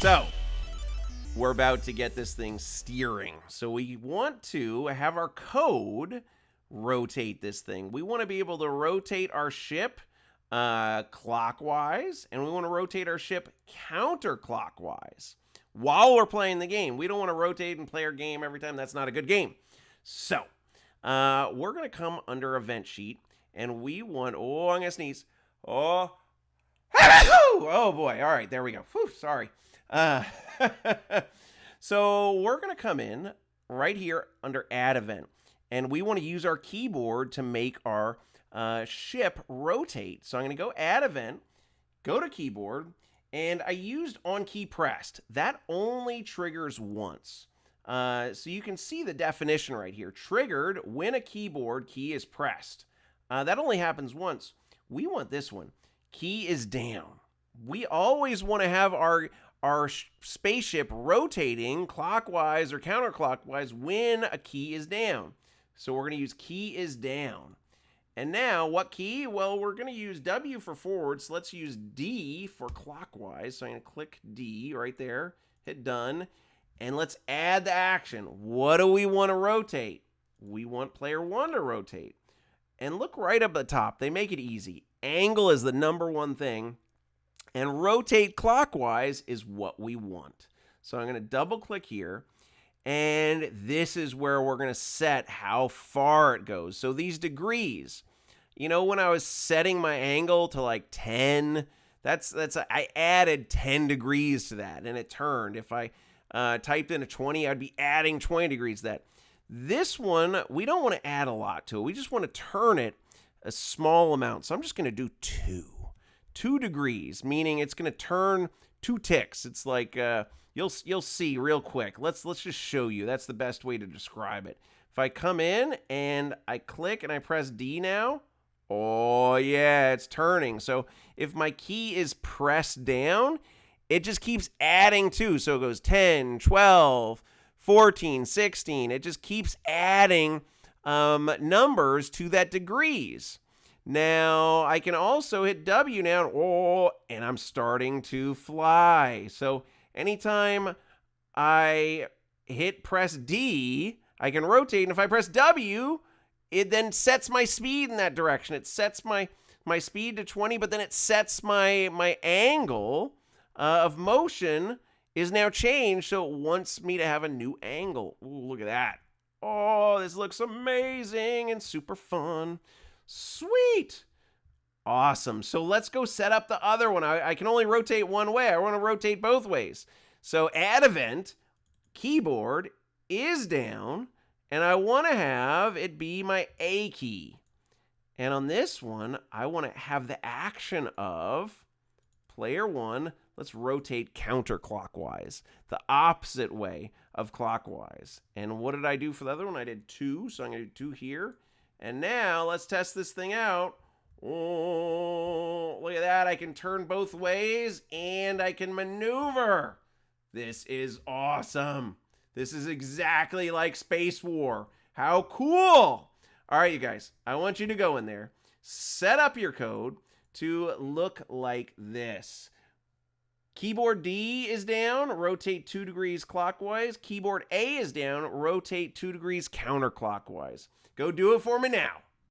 So, we're about to get this thing steering. So we want to have our code rotate this thing. We want to be able to rotate our ship clockwise, and we want to rotate our ship counterclockwise while we're playing the game. We don't want to rotate and play our game every time. That's not a good game. So we're going to come under event sheet, and we want, I'm going to sneeze. Oh boy. All right, there we go. Whew, sorry. So we're going to come in right here under add event, and we want to use our keyboard to make our ship rotate. So I'm going to go add event, go to keyboard, and I used on key pressed. That only triggers once. So you can see the definition right here. Triggered when a keyboard key is pressed. That only happens once. We want this one. Key is down. We always want to have our spaceship rotating clockwise or counterclockwise when a key is down. So we're going to use key is down. And now what key? Well, we're going to use W for forward. So let's use D for clockwise. So I'm going to click D right there, hit done. And let's add the action. What do we want to rotate? We want player one to rotate. And look right up at the top. They make it easy. Angle is the number one thing. And rotate clockwise is what we want. So I'm going to double click here. And this is where we're going to set how far it goes. So these degrees, you know, when I was setting my angle to like 10, I added 10 degrees to that and it turned. If I typed in a 20, I'd be adding 20 degrees to that. This one, we don't want to add a lot to it. We just want to turn it a small amount. So I'm just going to do 2 degrees, meaning it's going to turn 2 ticks. It's like you'll see real quick. Let's just show you. That's the best way to describe it. If I come in and I click and I press D now, oh yeah, it's turning. So if my key is pressed down, it just keeps adding 2. So it goes 10, 12, 14, 16. It just keeps adding numbers to that degrees. Now, I can also hit W now, and I'm starting to fly. So anytime I press D, I can rotate, and if I press W, it then sets my speed in that direction. It sets my speed to 20, but then it sets my angle of motion is now changed, so it wants me to have a new angle. Ooh, look at that. Oh, this looks amazing and super fun. Sweet. Awesome. So let's go set up the other one. I can only rotate one way. I want to rotate both ways. So add event, keyboard is down, and I want to have it be my A key. And on this one, I want to have the action of player one. Let's rotate counterclockwise, the opposite way of clockwise. And what did I do for the other one? I did 2, so I'm going to do 2 here. And now let's test this thing out. Oh, look at that. I can turn both ways and I can maneuver. This is awesome. This is exactly like Spacewar. How cool. All right, you guys, I want you to go in there, set up your code to look like this. Keyboard D is down, rotate 2 degrees clockwise. Keyboard A is down, rotate 2 degrees counterclockwise. Go do it for me now.